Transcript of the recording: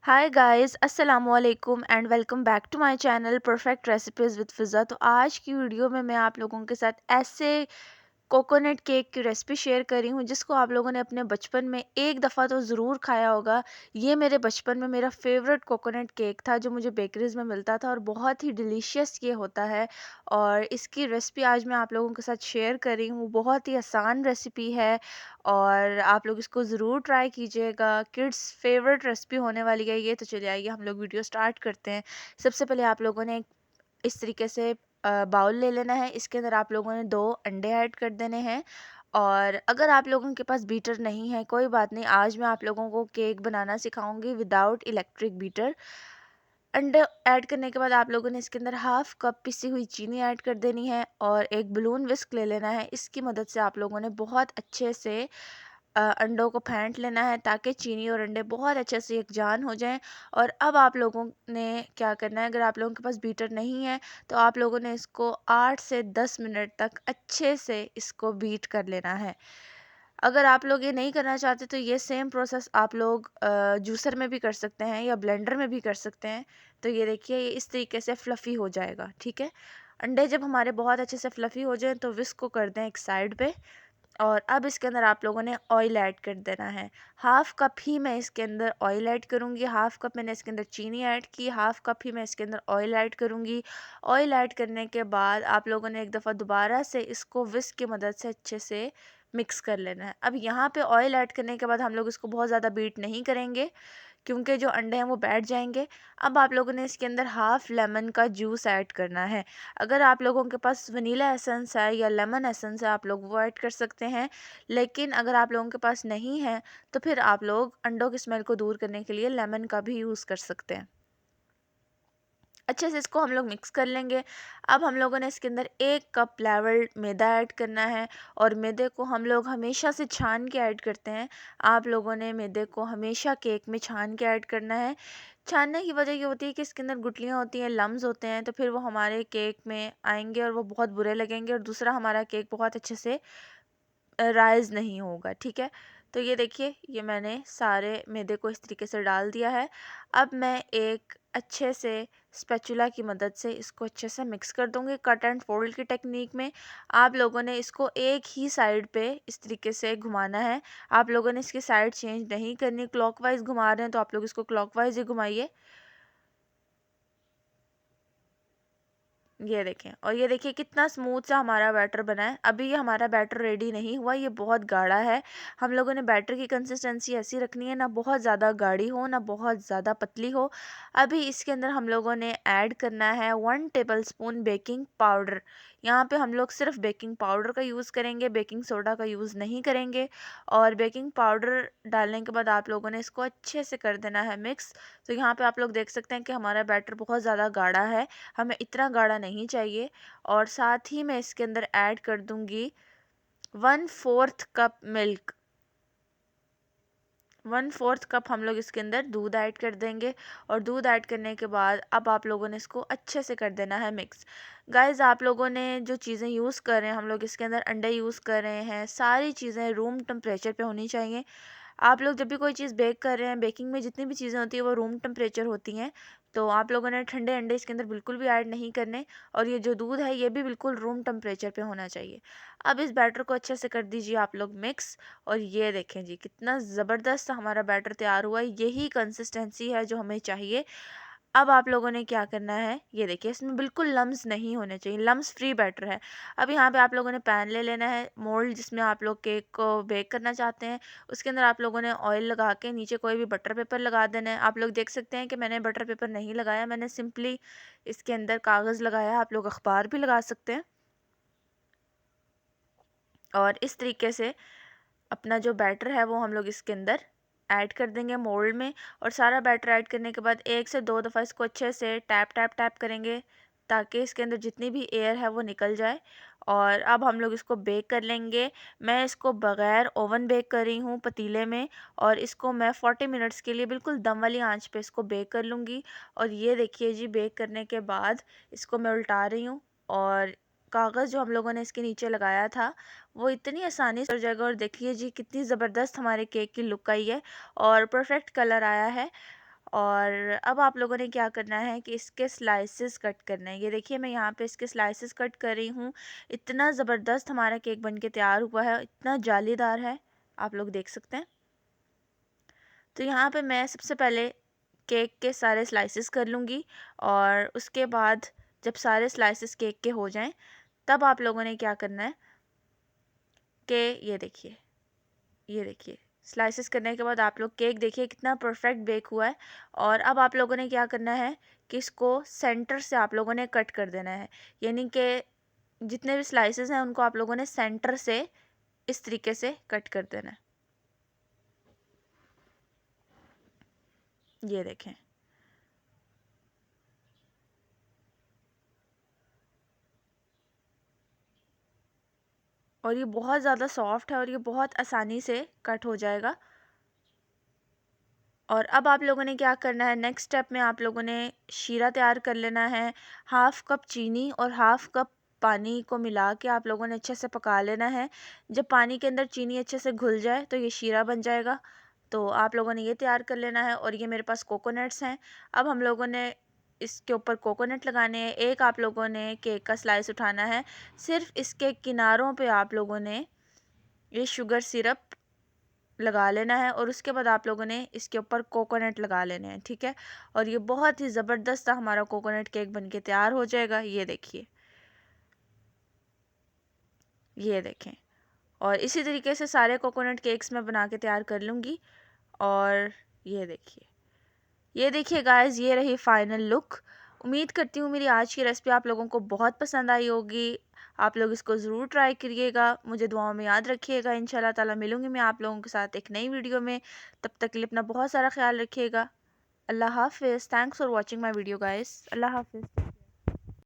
हाय guys, अस्सलाम वालेकुम and welcome back to my channel perfect recipes with Fiza. तो आज की वीडियो में मैं आप लोगों के साथ ऐसे कोकोनट केक की रेसिपी शेयर करी हूँ जिसको आप लोगों ने अपने बचपन में एक दफ़ा तो ज़रूर खाया होगा। ये मेरे बचपन में मेरा फेवरेट कोकोनट केक था जो मुझे बेकरीज़ में मिलता था और बहुत ही डिलीशियस ये होता है। और इसकी रेसिपी आज मैं आप लोगों के साथ शेयर कर रही हूँ। बहुत ही आसान रेसिपी है और आप लोग इसको ज़रूर ट्राई कीजिएगा। किड्स फेवरेट रेसिपी होने वाली है ये। तो चलिए आइए हम लोग वीडियो स्टार्ट करते हैं। सबसे पहले आप लोगों ने इस तरीके से बाउल ले लेना है। इसके अंदर आप लोगों ने 2 अंडे ऐड कर देने हैं। और अगर आप लोगों के पास बीटर नहीं है कोई बात नहीं, आज मैं आप लोगों को केक बनाना सिखाऊंगी विदाउट इलेक्ट्रिक बीटर। अंडे ऐड करने के बाद आप लोगों ने इसके अंदर हाफ कप पिसी हुई चीनी ऐड कर देनी है और एक बलून विस्क ले लेना है। इसकी मदद से आप लोगों ने बहुत अच्छे से अंडों को फेंट लेना है ताकि चीनी और अंडे बहुत अच्छे से यकजान हो जाएं। और अब आप लोगों ने क्या करना है, अगर आप लोगों के पास बीटर नहीं है तो आप लोगों ने इसको 8 से 10 मिनट तक अच्छे से इसको बीट कर लेना है। अगर आप लोग ये नहीं करना चाहते तो ये सेम प्रोसेस आप लोग जूसर में भी कर सकते हैं या ब्लेंडर में भी कर सकते हैं। तो ये देखिए ये इस तरीके से फ्लफ़ी हो जाएगा, ठीक है। अंडे जब हमारे बहुत अच्छे से फ्लफ़ी हो जाएं तो विस्क को कर दें एक साइड पे। और अब इसके अंदर आप लोगों ने ऑयल ऐड कर देना है। हाफ़ कप ही मैं इसके अंदर ऑयल ऐड करूँगी। हाफ़ कप मैंने इसके अंदर चीनी ऐड की, हाफ़ कप ही मैं इसके अंदर ऑयल ऐड करूँगी। ऑयल ऐड करने के बाद आप लोगों ने एक दफ़ा दोबारा से इसको विस्क की मदद से अच्छे से मिक्स कर लेना है। अब यहाँ पे ऑयल ऐड करने के बाद हम लोग इसको बहुत ज़्यादा बीट नहीं करेंगे क्योंकि जो अंडे हैं वो बैठ जाएंगे। अब आप लोगों ने इसके अंदर हाफ़ लेमन का जूस ऐड करना है। अगर आप लोगों के पास वनीला एसेंस है या लेमन एसेंस है आप लोग वो ऐड कर सकते हैं। लेकिन अगर आप लोगों के पास नहीं है तो फिर आप लोग अंडों की स्मेल को दूर करने के लिए लेमन का भी यूज़ कर सकते हैं। अच्छे से इसको हम लोग मिक्स कर लेंगे। अब हम लोगों ने इसके अंदर 1 कप लेवल्ड मैदा ऐड करना है और मैदे को हम लोग हमेशा से छान के ऐड करते हैं। आप लोगों ने मैदे को हमेशा केक में छान के ऐड करना है। छानने की वजह ये होती है कि इसके अंदर गुठलियाँ होती हैं, लम्स होते हैं, तो फिर वो हमारे केक में आएंगे और वो बहुत बुरे लगेंगे और दूसरा हमारा केक बहुत अच्छे से राइज़ नहीं होगा, ठीक है। तो ये देखिए ये मैंने सारे मैदे को इस तरीके से डाल दिया है। अब मैं एक अच्छे से स्पैचुला की मदद से इसको अच्छे से मिक्स कर दूँगी। कट एंड फोल्ड की टेक्निक में आप लोगों ने इसको एक ही साइड पे इस तरीके से घुमाना है। आप लोगों ने इसकी साइड चेंज नहीं करनी। क्लॉकवाइज़ घुमा रहे हैं तो आप लोग इसको क्लॉकवाइज़ ही घुमाइए। ये देखें और ये देखिए कितना स्मूथ सा हमारा बैटर बना है। अभी ये हमारा बैटर रेडी नहीं हुआ, ये बहुत गाढ़ा है। हम लोगों ने बैटर की कंसिस्टेंसी ऐसी रखनी है, ना बहुत ज़्यादा गाढ़ी हो ना बहुत ज़्यादा पतली हो। अभी इसके अंदर हम लोगों ने ऐड करना है 1 टेबलस्पून बेकिंग पाउडर। यहाँ पे हम लोग सिर्फ बेकिंग पाउडर का यूज़ करेंगे, बेकिंग सोडा का यूज़ नहीं करेंगे। और बेकिंग पाउडर डालने के बाद आप लोगों ने इसको अच्छे से कर देना है मिक्स। तो यहाँ पे आप लोग देख सकते हैं कि हमारा बैटर बहुत ज़्यादा गाढ़ा है, हमें इतना गाढ़ा नहीं चाहिए। और साथ ही मैं इसके अंदर ऐड कर दूंगी 1/4 कप मिल्क। 1/4 कप हम लोग इसके अंदर दूध ऐड कर देंगे। और दूध ऐड करने के बाद अब आप लोगों ने इसको अच्छे से कर देना है मिक्स। गाइस आप लोगों ने जो चीज़ें यूज़ कर रहे हैं, हम लोग इसके अंदर अंडे यूज़ कर रहे हैं, सारी चीज़ें रूम टेम्परेचर पे होनी चाहिए। आप लोग जब भी कोई चीज़ बेक कर रहे हैं, बेकिंग में जितनी भी चीज़ें होती हैं वो रूम टेम्परेचर होती हैं। तो आप लोगों ने ठंडे अंडे इसके अंदर बिल्कुल भी ऐड नहीं करने। और ये जो दूध है ये भी बिल्कुल रूम टेम्परेचर पे होना चाहिए। अब इस बैटर को अच्छे से कर दीजिए आप लोग मिक्स। और ये देखें जी कितना ज़बरदस्त हमारा बैटर तैयार हुआ है। यही कंसिस्टेंसी है जो हमें चाहिए। अब आप लोगों ने क्या करना है, ये देखिए इसमें बिल्कुल लम्स नहीं होने चाहिए, लम्स फ्री बैटर है। अब यहाँ पे आप लोगों ने पैन ले लेना है, मोल्ड जिसमें आप लोग केक को बेक करना चाहते हैं उसके अंदर आप लोगों ने ऑयल लगा के नीचे कोई भी बटर पेपर लगा देना है। आप लोग देख सकते हैं कि मैंने बटर पेपर नहीं लगाया, मैंने सिंपली इसके अंदर कागज़ लगाया। आप लोग अखबार भी लगा सकते हैं। और इस तरीके से अपना जो बैटर है वो हम लोग इसके अंदर ऐड कर देंगे मोल्ड में। और सारा बैटर ऐड करने के बाद 1 से 2 दफ़ा इसको अच्छे से टैप टैप टैप करेंगे ताकि इसके अंदर जितनी भी एयर है वो निकल जाए। और अब हम लोग इसको बेक कर लेंगे। मैं इसको बग़ैर ओवन बेक कर रही हूँ पतीले में। और इसको मैं 40 मिनट्स के लिए बिल्कुल दम वाली आंच पे इसको बेक कर लूँगी। और ये देखिए जी बेक करने के बाद इसको मैं उल्टा रही हूँ। और कागज़ जो हम लोगों ने इसके नीचे लगाया था वो इतनी आसानी से उतर जाएगा। और देखिए जी कितनी ज़बरदस्त हमारे केक की लुक आई है और परफेक्ट कलर आया है। और अब आप लोगों ने क्या करना है कि इसके स्लाइसेस कट करना है। ये देखिए मैं यहाँ पे इसके स्लाइसेस कट कर रही हूँ। इतना ज़बरदस्त हमारा केक बन के तैयार हुआ है, इतना जालीदार है, आप लोग देख सकते हैं। तो यहाँ पे मैं सबसे पहले केक के सारे स्लाइसेस कर लूँगी और उसके बाद जब सारे स्लाइसेस केक के हो जाएं तब आप लोगों ने क्या करना है कि ये देखिए स्लाइसेस करने के बाद आप लोग केक देखिए कितना परफेक्ट बेक हुआ है। और अब आप लोगों ने क्या करना है कि इसको सेंटर से आप लोगों ने कट कर देना है, यानी कि जितने भी स्लाइसेस हैं उनको आप लोगों ने सेंटर से इस तरीके से कट कर देना है। ये देखें, और ये बहुत ज़्यादा सॉफ्ट है और ये बहुत आसानी से कट हो जाएगा। और अब आप लोगों ने क्या करना है, नेक्स्ट स्टेप में आप लोगों ने शीरा तैयार कर लेना है। हाफ़ कप चीनी और हाफ़ कप पानी को मिला के आप लोगों ने अच्छे से पका लेना है। जब पानी के अंदर चीनी अच्छे से घुल जाए तो ये शीरा बन जाएगा। तो आप लोगों ने ये तैयार कर लेना है। और ये मेरे पास कोकोनट्स हैं। अब हम लोगों ने इसके ऊपर कोकोनट लगाने हैं। एक आप लोगों ने केक का स्लाइस उठाना है, सिर्फ इसके किनारों पे आप लोगों ने ये शुगर सिरप लगा लेना है और उसके बाद आप लोगों ने इसके ऊपर कोकोनट लगा लेने हैं, ठीक है। और ये बहुत ही ज़बरदस्त सा हमारा कोकोनट केक बनके तैयार हो जाएगा। ये देखिए, ये देखें। और इसी तरीके से सारे कोकोनट केक्स मैं बना के तैयार कर लूँगी। और ये देखिए, ये देखिए गाइस, ये रही फाइनल लुक। उम्मीद करती हूँ मेरी आज की रेसिपी आप लोगों को बहुत पसंद आई होगी। आप लोग इसको ज़रूर ट्राई करिएगा, मुझे दुआओं में याद रखिएगा। इंशाल्लाह ताला मिलूँगी मैं आप लोगों के साथ एक नई वीडियो में। तब तक के लिए अपना बहुत सारा ख्याल रखिएगा। अल्लाह हाफ़िज़। Thanks for watching my video guys. अल्लाह हाफ़िज़।